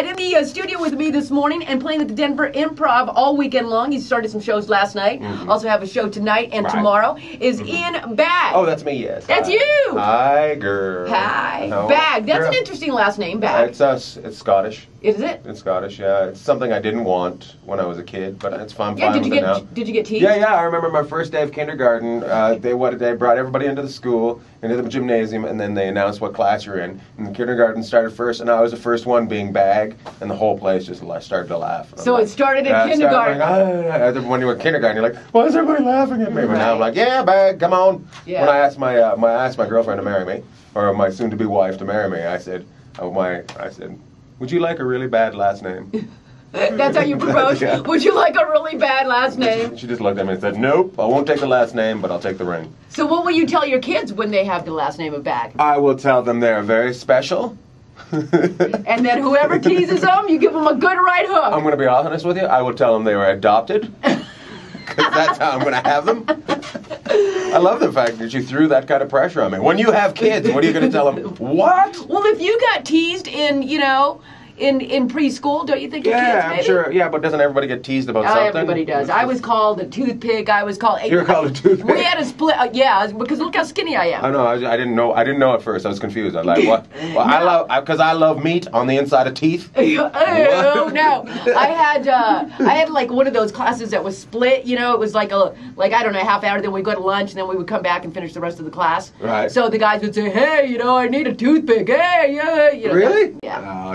right, in the studio with me this morning and playing at the Denver Improv all weekend long. He started some shows last night. Also have a show tonight and tomorrow. Is Ian Bag. Oh, that's me, yes. That's you. Hi, girl. Hi. No. Bag. That's girl. an interesting last name, Bag. It's us. It's Scottish. Is it? It's Scottish, yeah. It's something I didn't want when I was a kid, but it's fun. Yeah, Did you get teased? Yeah. I remember my first day of kindergarten. They brought everybody into the school, into the gymnasium, and then they announced what class you're in. And the kindergarten started first, and I was the first one being Bag, and the whole place just started to laugh. So it started in kindergarten. When you were in kindergarten, you're like, why is everybody laughing at me? But now I'm like, yeah, Bag, come on. Yeah. When I asked my girlfriend to marry me, or my soon-to-be wife to marry me, I said, would you like a really bad last name? That's how you proposed? Yeah. Would you like a really bad last name? She just looked at me and said, nope, I won't take the last name, but I'll take the ring. So what will you tell your kids when they have the last name of Bag? I will tell them they're very special. And then whoever teases them, you give them a good right hook. I'm going to be honest with you. I will tell them they were adopted. Because that's how I'm going to have them. I love the fact that you threw that kind of pressure on me. When you have kids, what are you going to tell them? What? Well, if you got teased in preschool, don't you think your kids maybe? I'm sure. Yeah, but doesn't everybody get teased about something? Everybody does. I was called a toothpick. I was called... You were called a toothpick? We had a split... yeah, because look how skinny I am. I know. I didn't know. I didn't know at first. I was confused. I was like, what? Well, because I love meat on the inside of teeth. Oh, no. I had like one of those classes that was split, it was like I don't know, half hour, then we'd go to lunch, and then we would come back and finish the rest of the class. Right. So the guys would say, hey, I need a toothpick. Hey, yeah. Really? Yeah.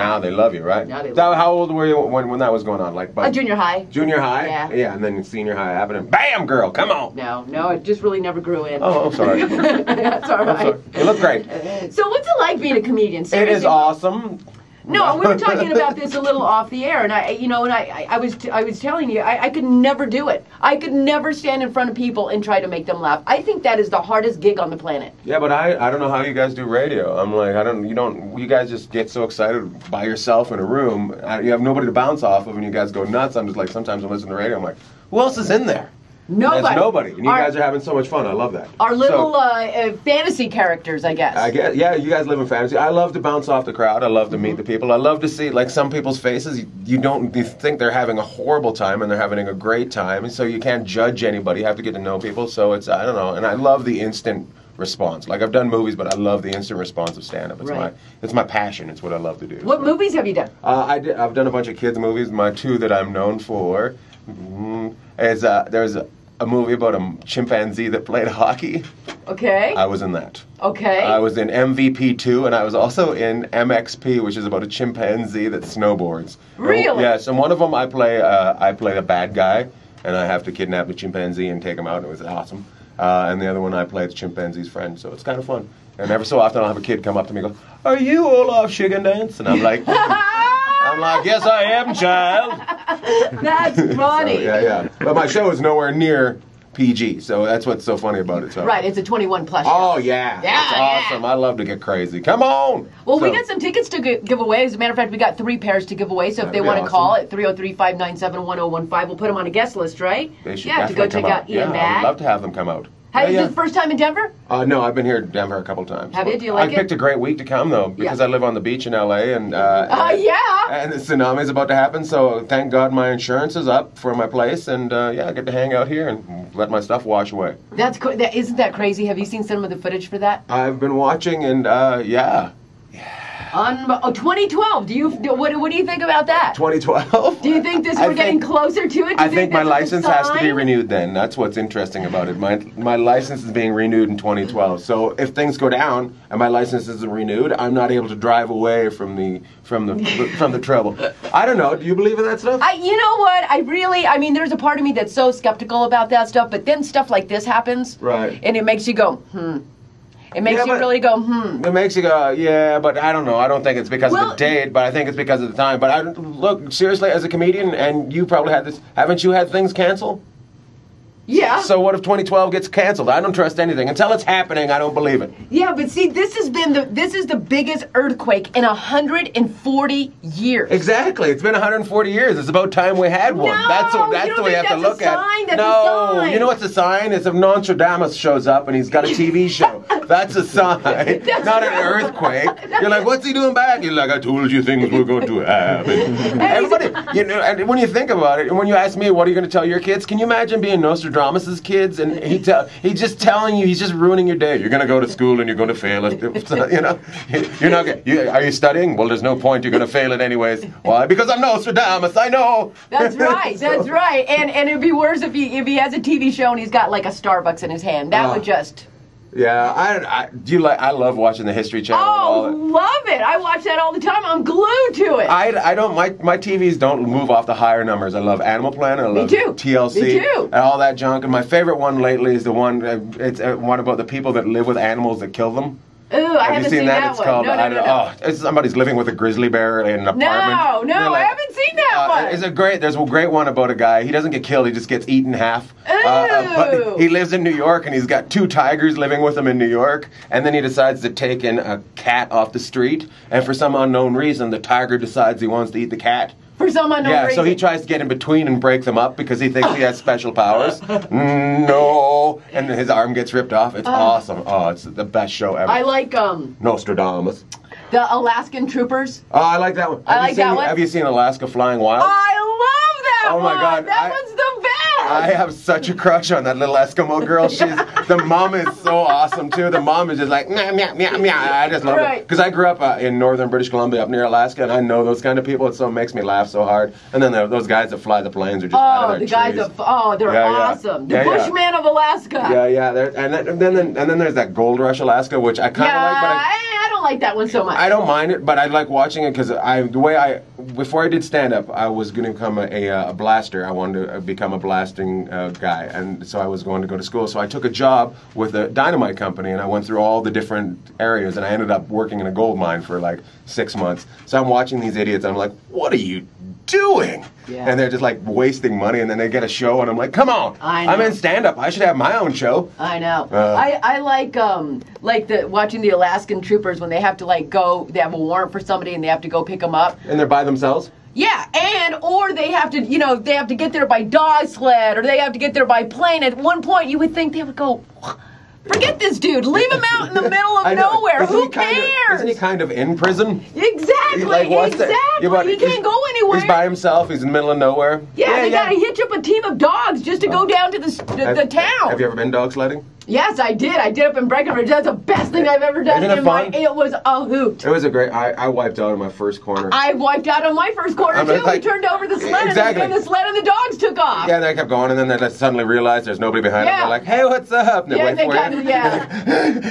Now they love you, right? Now they love So how old were you when that was going on? Like junior high. Junior high? Yeah. Yeah, and then senior high happened, and bam, girl, come on. No, it just really never grew in. Oh, I'm sorry. That's all right. Sorry. You look great. So what's it like being a comedian? Seriously? It is awesome. No, we were talking about this a little off the air, and I was telling you, I could never do it. I could never stand in front of people and try to make them laugh. I think that is the hardest gig on the planet. Yeah, but I don't know how you guys do radio. I'm like, you guys just get so excited by yourself in a room. You have nobody to bounce off of, and you guys go nuts. I'm just like, sometimes I listen to radio, I'm like, who else is in there? Nobody. There's nobody. And you guys are having so much fun. I love that. Our little fantasy characters, I guess. Yeah, you guys live in fantasy. I love to bounce off the crowd. I love to meet the people. I love to see, like, some people's faces. You think they're having a horrible time, and they're having a great time. And so you can't judge anybody. You have to get to know people. So it's, I don't know. And I love the instant response. Like, I've done movies, but I love the instant response of stand-up. It's my passion. It's what I love to do. What movies have you done? I've done a bunch of kids movies. My two that I'm known for is there's a movie about a chimpanzee that played hockey. Okay. I was in that. Okay. I was in MVP 2, and I was also in MXP, which is about a chimpanzee that snowboards. Really? Yes, and one of them I play a bad guy, and I have to kidnap the chimpanzee and take him out. It was awesome. And the other one I play the chimpanzee's friend, so it's kind of fun. And every so often I'll have a kid come up to me and go, "Are you Olaf Dance?" And I'm like, yes, I am, child. That's funny. So, yeah. But my show is nowhere near PG, so that's what's so funny about it. So. Right, it's a 21+ show. Oh, yeah. That's awesome. I love to get crazy. Come on. Well, we got some tickets to give away. As a matter of fact, we got 3 pairs to give away, so if they want to call at 303-597-1015, we'll put them on a guest list, right? They should to go check out Ian Bag. I'd love to have them come out. Is this the first time in Denver? No, I've been here in Denver a couple times. Have you? Do you like it? I picked a great week to come, though, because I live on the beach in L.A., and and the tsunami's about to happen, so thank God my insurance is up for my place, and I get to hang out here and let my stuff wash away. That's cool. Isn't that crazy? Have you seen some of the footage for that? I've been watching, and On 2012, what do you think about that? 2012? Do you think we're getting closer to it? I think my license has to be renewed then. That's what's interesting about it. My license is being renewed in 2012. So if things go down and my license isn't renewed, I'm not able to drive away from the trouble. I don't know. Do you believe in that stuff? You know what? There's a part of me that's so skeptical about that stuff, but then stuff like this happens. Right. And it makes you go, It makes you really go, It makes you go, yeah, but I don't know. I don't think it's because of the date, but I think it's because of the time. But look, seriously, as a comedian, and you probably had this, haven't you had things cancel? Yeah. So what if 2012 gets canceled? I don't trust anything. Until it's happening, I don't believe it. Yeah, but see, this is the biggest earthquake in 140 years. Exactly. It's been 140 years. It's about time we had one. No, that's the way you have to look at it. No, a sign. You know what's a sign? It's if Nostradamus shows up and he's got a TV show. That's a sign, not an earthquake. You're like, what's he doing back? You're like, I told you things were going to happen. Everybody, and when you think about it, and when you ask me, what are you going to tell your kids? Can you imagine being Nostradamus's kids and he's just telling you, he's just ruining your day. You're going to go to school and you're going to fail it. You're not. Are you studying? Well, there's no point. You're going to fail it anyways. Why? Because I'm Nostradamus. I know. That's right. That's right. And it'd be worse if he has a TV show and he's got like a Starbucks in his hand. That would just. Yeah, I love watching the History Channel. Oh, love it! I watch that all the time. I'm glued to it. I don't. My TVs don't move off the higher numbers. I love Animal Planet. I love TLC. Me too. And all that junk. And my favorite one lately is the one. It's one about the people that live with animals that kill them. Ooh, I haven't seen that It's one. called, No. Oh, it's somebody's living with a grizzly bear in an apartment. No, I haven't seen that one. There's a great one about a guy. He doesn't get killed. He just gets eaten in half. Ooh. But he lives in New York, and he's got 2 tigers living with him in New York. And then he decides to take in a cat off the street. And for some unknown reason, the tiger decides he wants to eat the cat. For some unknown reason. Yeah, so he tries to get in between and break them up because he thinks he has special powers. No. And his arm gets ripped off. It's awesome. Oh, it's the best show ever. I like Nostradamus. The Alaskan Troopers. Oh, I like that one. Have you seen Alaska Flying Wild? I love that one. Oh my God. That one's the best. I have such a crush on that little Eskimo girl. The mom is so awesome too. The mom is just like meow meow meow meow. I just love it because I grew up in northern British Columbia, up near Alaska, and I know those kind of people. It makes me laugh so hard. And then those guys that fly the planes are just out of their trees. They're awesome. The Bushman of Alaska. Yeah. And then there's that Gold Rush Alaska, which I kind of like, but I don't like that one so much. I don't mind it, but I like watching it because before I did stand up, I was going to become a blaster. I wanted to become a blasting guy, and so I was going to go to school. So I took a job with a dynamite company, and I went through all the different areas, and I ended up working in a gold mine for like 6 months. So I'm watching these idiots, and I'm like, what are you doing? Yeah. And they're just like wasting money, and then they get a show, and I'm like, come on, I'm in stand-up. I should have my own show. I know. I like watching the Alaskan Troopers when they have to they have a warrant for somebody and they have to go pick them up. And they're by themselves? Yeah, or they have to, they have to get there by dog sled, or they have to get there by plane. At one point, you would think they would go, forget this dude, leave him out in the middle of nowhere. Who cares? Isn't he kind of in prison? Exactly. He can't go anywhere. He's by himself. He's in the middle of nowhere. Yeah, they got to hitch up a team of dogs just to go down to the town. Have you ever been dog sledding? Yes, I did. I did up in Breckenridge. That's the best thing I've ever done. Isn't it fun? It was a hoot. It was a great. I wiped out on my first corner. I wiped out on my first corner too. We turned over the sled, and the sled and the dogs took off. Yeah, they kept going, and then they suddenly realized there's nobody behind them. They're like, "Hey, what's up?" And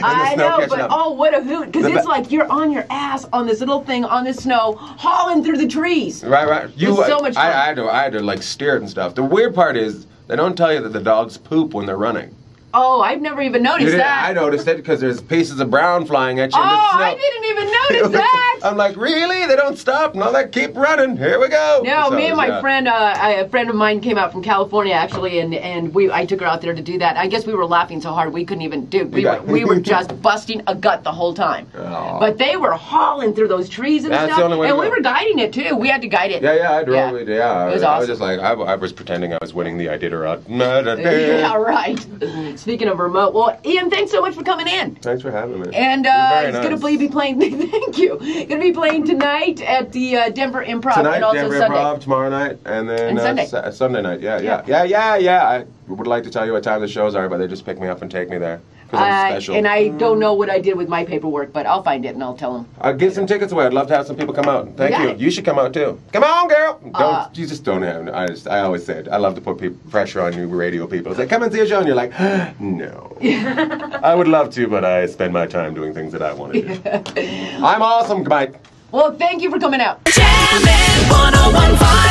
I know, but what a hoot! Because it's like you're on your ass on this little thing on the snow, hauling through the trees. Right. It was so much fun. I had to like steer it and stuff. The weird part is they don't tell you that the dogs poop when they're running. Oh, I've never even noticed that. I noticed it because there's pieces of brown flying at you. I didn't even notice that. I'm like, really? They don't stop? No, they keep running. Here we go. No, me and my friend, a friend of mine came out from California actually, and I took her out there to do that. I guess we were laughing so hard we couldn't even do. We were just busting a gut the whole time. Oh. But they were hauling through those trees and stuff. The only way and we were guiding it too. We had to guide it. Yeah, I drove it. Yeah, it was awesome. I was just like, I was pretending I was winning the Iditarod. Yeah, right. Speaking of remote, well, Ian, thanks so much for coming in. Thanks for having me. And he's going to be playing. Thank you. Going to be playing tonight at the Denver Improv tonight, and also Denver Sunday. Improv tomorrow night, and then Sunday night. Yeah. I would like to tell you what time the shows are, but they just pick me up and take me there. I'm special. And I don't know what I did with my paperwork, but I'll find it and I'll tell them. I'll give some tickets away. I'd love to have some people come out. Thank you. You should come out too. Come on, girl. You just don't have. I always say it. I love to put pressure on you radio people. It's like, come and see a show, and you're like, no. I would love to, but I spend my time doing things that I want to do. I'm awesome, Mike. Well, thank you for coming out. Jammin' 101.5